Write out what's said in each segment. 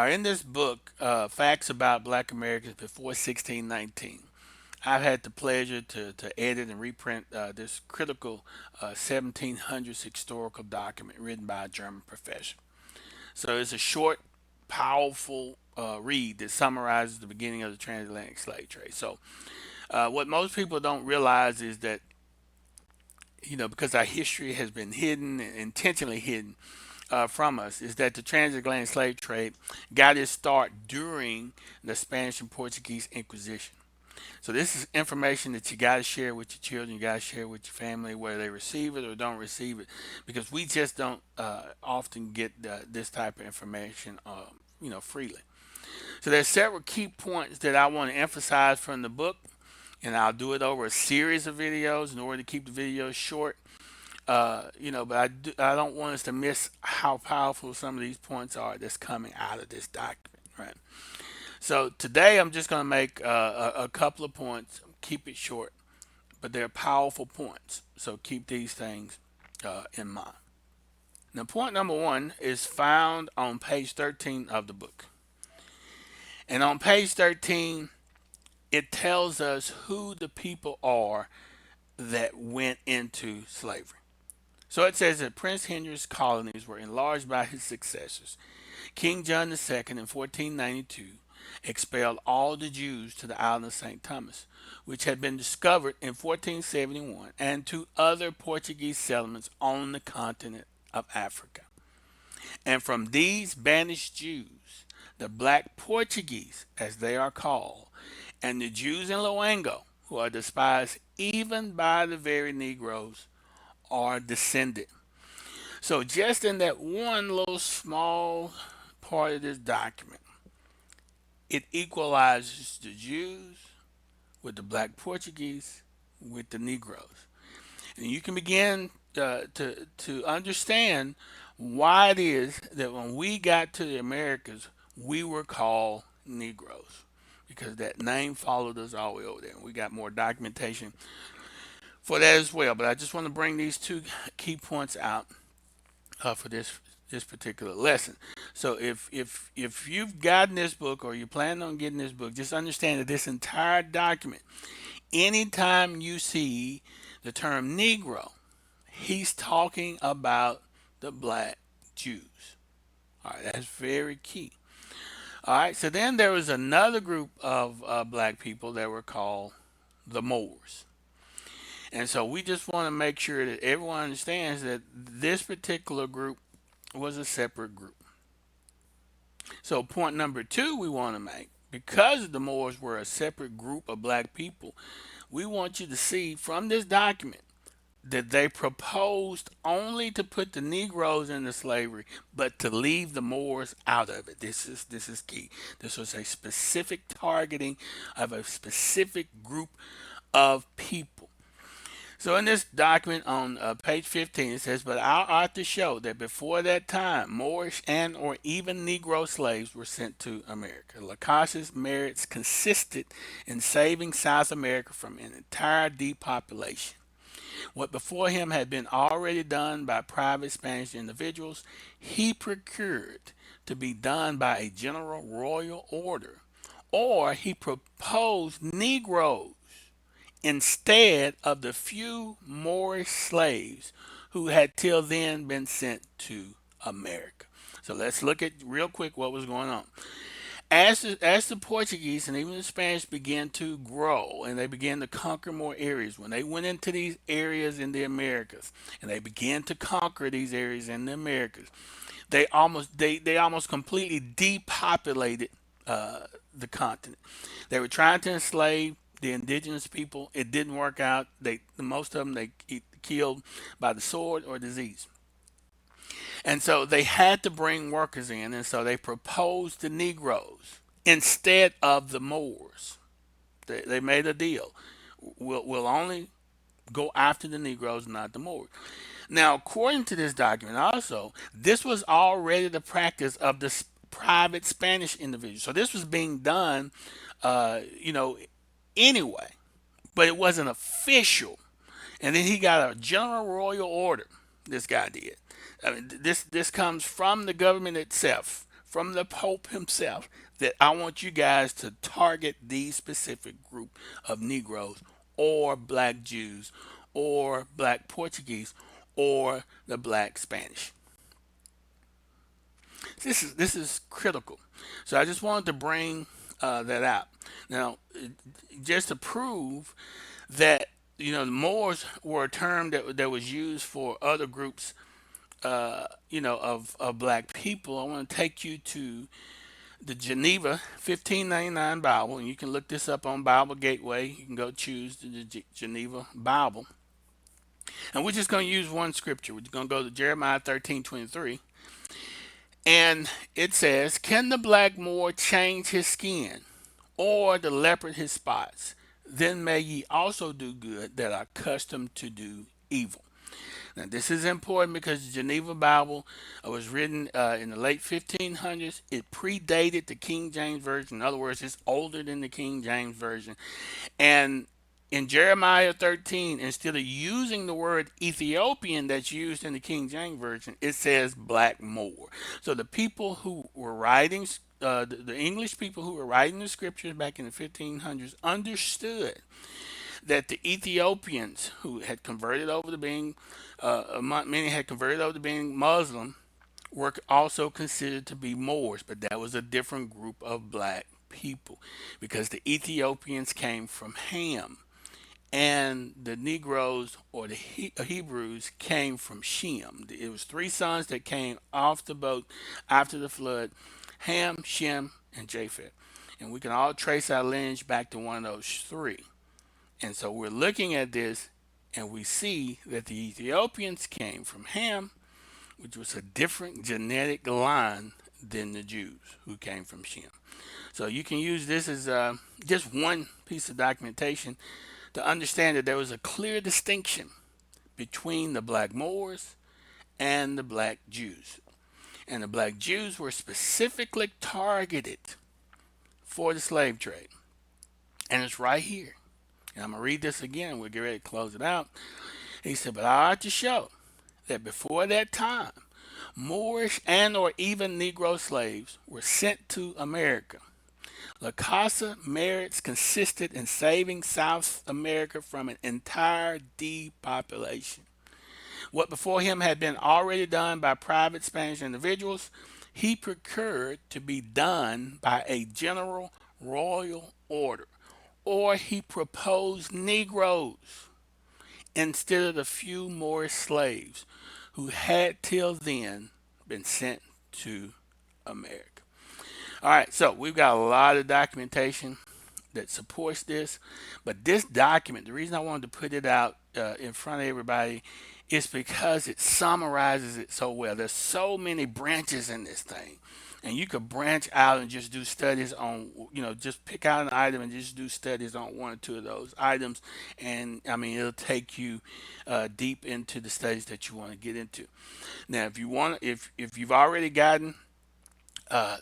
In this book, Facts About Black Americans Before 1619, I've had the pleasure to edit and reprint this critical 1700s historical document written by a German professor. So it's a short, powerful read that summarizes the beginning of the transatlantic slave trade. So what most people don't realize is that, because our history has been hidden, intentionally hidden from us, is that the transatlantic slave trade got its start during the Spanish and Portuguese Inquisition. So this is information that you got to share with your children, you got to share with your family, whether they receive it or don't receive it, because we just don't often get this type of information, freely. So there's several key points that I want to emphasize from the book, and I'll do it over a series of videos in order to keep the videos short. But I don't want us to miss how powerful some of these points are that's coming out of this document, right? So today I'm just going to make a couple of points, keep it short, but they're powerful points. So keep these things in mind. Now, point number one is found on page 13 of the book. And on page 13, it tells us who the people are that went into slavery. So it says that Prince Henry's colonies were enlarged by his successors. King John II in 1492 expelled all the Jews to the island of St. Thomas, which had been discovered in 1471, and to other Portuguese settlements on the continent of Africa. And from these banished Jews, the black Portuguese, as they are called, and the Jews in Loango, who are despised even by the very Negroes, are descended. So just in that one little small part of this document, it equalizes the Jews with the black Portuguese with the Negroes. And you can begin to understand why it is that when we got to the Americas, we were called Negroes, because that name followed us all the way over there. And we got more documentation for that as well. But I just want to bring these two key points out for this particular lesson. So if you've gotten this book or you plan on getting this book, just understand that this entire document, anytime you see the term Negro, he's talking about the black Jews. All right, that's very key. All right, so then there was another group of black people that were called the Moors. And so we just want to make sure that everyone understands that this particular group was a separate group. So point number two we want to make, because the Moors were a separate group of black people, we want you to see from this document that they proposed only to put the Negroes into slavery, but to leave the Moors out of it. This is key. This was a specific targeting of a specific group of people. So in this document on page 15, it says, but our authors show that before that time, Moorish and or even Negro slaves were sent to America. Lacasse's merits consisted in saving South America from an entire depopulation. What before him had been already done by private Spanish individuals, he procured to be done by a general royal order, or he proposed Negroes instead of the few Moorish slaves who had till then been sent to America. So let's look at real quick what was going on. As the Portuguese and even the Spanish began to grow and they began to conquer more areas, when they went into these areas in the Americas and they began to conquer these areas in the Americas, they almost completely depopulated the continent. They were trying to enslave the indigenous people. It didn't work out. Most of them they killed by the sword or disease. And so they had to bring workers in, and so they proposed the Negroes instead of the Moors. They made a deal. We'll only go after the Negroes, not the Moors. Now, according to this document, also, this was already the practice of the private Spanish individuals. So this was being done, uh, you know, anyway, but it wasn't official. And then he got a general royal order. This guy did. I mean, this comes from the government itself, from the Pope himself that I want you guys to target these specific group of Negroes or black Jews or black Portuguese or the black Spanish. This is critical. So I just wanted to bring that out. Now, just to prove that the Moors were a term that was used for other groups, of black people. I want to take you to the Geneva 1599 Bible, and you can look this up on Bible Gateway. You can go choose the Geneva Bible, and we're just going to use one scripture. We're going to go to Jeremiah 13:23. And it says, can the black Moor change his skin, or the leopard his spots? Then may ye also do good that are accustomed to do evil. Now, this is important because the Geneva Bible was written in the late 1500s. It predated the King James Version. In other words, it's older than the King James Version. And in Jeremiah 13, instead of using the word Ethiopian that's used in the King James Version, it says black Moor. So the people who were writing, the English people who were writing the scriptures back in the 1500s understood that the Ethiopians who had converted over to being, many had converted over to being Muslim, were also considered to be Moors, but that was a different group of black people because the Ethiopians came from Ham and the Negroes or the Hebrews came from Shem. It was three sons that came off the boat after the flood: Ham, Shem, and Japheth. And we can all trace our lineage back to one of those three. And so we're looking at this and we see that the Ethiopians came from Ham, which was a different genetic line than the Jews who came from Shem. So you can use this as just one piece of documentation to understand that there was a clear distinction between the black Moors and the black Jews. And the black Jews were specifically targeted for the slave trade. And it's right here. And I'm going to read this again and we'll get ready to close it out. He said, but I ought to show that before that time, Moorish and or even Negro slaves were sent to America. La Casa merits consisted in saving South America from an entire depopulation. What before him had been already done by private Spanish individuals, he procured to be done by a general royal order, or he proposed Negroes instead of the few Moorish slaves who had till then been sent to America. All right, so we've got a lot of documentation that supports this, but this document, the reason I wanted to put it out in front of everybody is because it summarizes it so well. There's so many branches in this thing, and you could branch out and just do studies on, just pick out an item and just do studies on one or two of those items, and I mean it'll take you deep into the studies that you want to get into. Now, if you've already gotten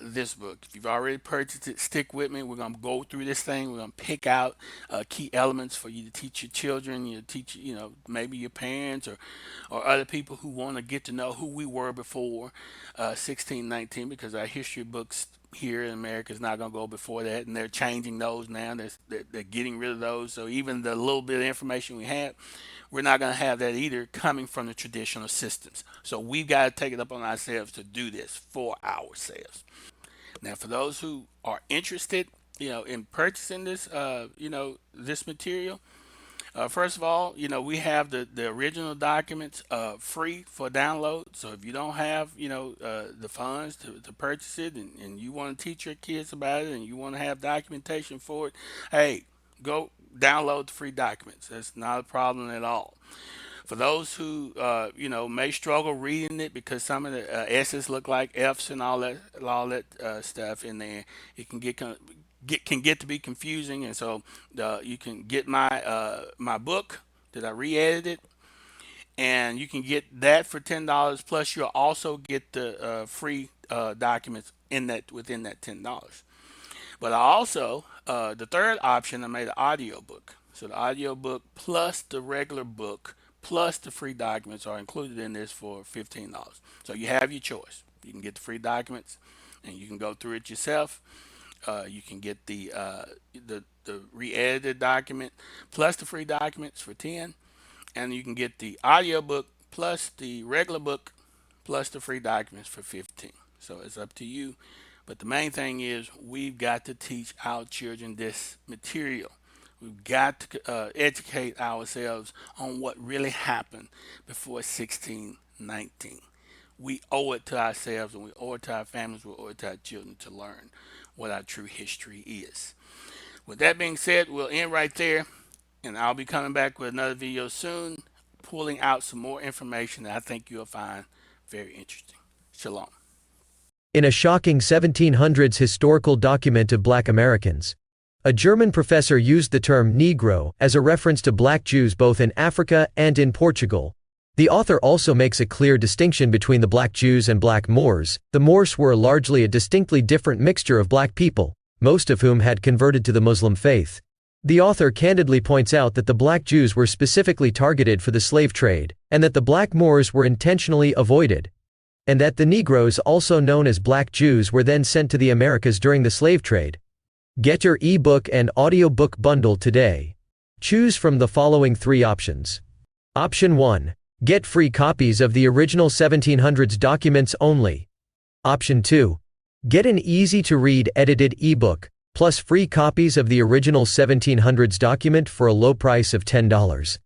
this book. If you've already purchased it, stick with me. We're going to go through this thing. We're going to pick out key elements for you to teach your children, you teach, maybe your parents or other people who want to get to know who we were before 1619, because our history books here in America is not going to go before that, and they're changing those now. They're getting rid of those. So even the little bit of information we have, we're not going to have that either coming from the traditional systems. So we've got to take it up on ourselves to do this for ourselves. Now, for those who are interested, in purchasing this, this material, first of all, we have the original documents free for download. So if you don't have, the funds to purchase it, and you want to teach your kids about it, and you want to have documentation for it, hey, go download the free documents. That's not a problem at all. For those who may struggle reading it because some of the S's look like F's and all that stuff in there, it can get to be confusing, and so you can get my book that I re-edited, and you can get that for $10. Plus, you'll also get the free documents within that $10. But I also, the third option, I made an audio book. So the audio book plus the regular book plus the free documents are included in this for $15. So you have your choice. You can get the free documents and you can go through it yourself. You can get the re-edited document plus the free documents for 10, and you can get the audio book plus the regular book plus the free documents for 15. So it's up to you. But the main thing is we've got to teach our children this material. We've got to educate ourselves on what really happened before 1619. We owe it to ourselves, and we owe it to our families, we owe it to our children to learn what our true history is. With that being said, we'll end right there, and I'll be coming back with another video soon, pulling out some more information that I think you'll find very interesting. Shalom. In a shocking 1700s historical document of Black Americans, a German professor used the term Negro as a reference to Black Jews both in Africa and in Portugal. The author also makes a clear distinction between the Black Jews and Black Moors. The Moors were largely a distinctly different mixture of Black people, most of whom had converted to the Muslim faith. The author candidly points out that the Black Jews were specifically targeted for the slave trade, and that the Black Moors were intentionally avoided, and that the Negroes, also known as Black Jews, were then sent to the Americas during the slave trade. Get your ebook and audiobook bundle today. Choose from the following 3 options. Option 1. Get free copies of the original 1700s documents only. Option 2. Get an easy-to-read edited ebook, plus free copies of the original 1700s document for a low price of $10.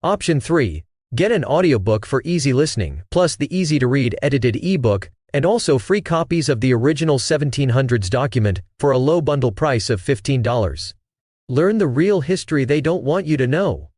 Option 3. Get an audiobook for easy listening, plus the easy-to-read edited ebook, and also free copies of the original 1700s document for a low bundle price of $15. Learn the real history they don't want you to know.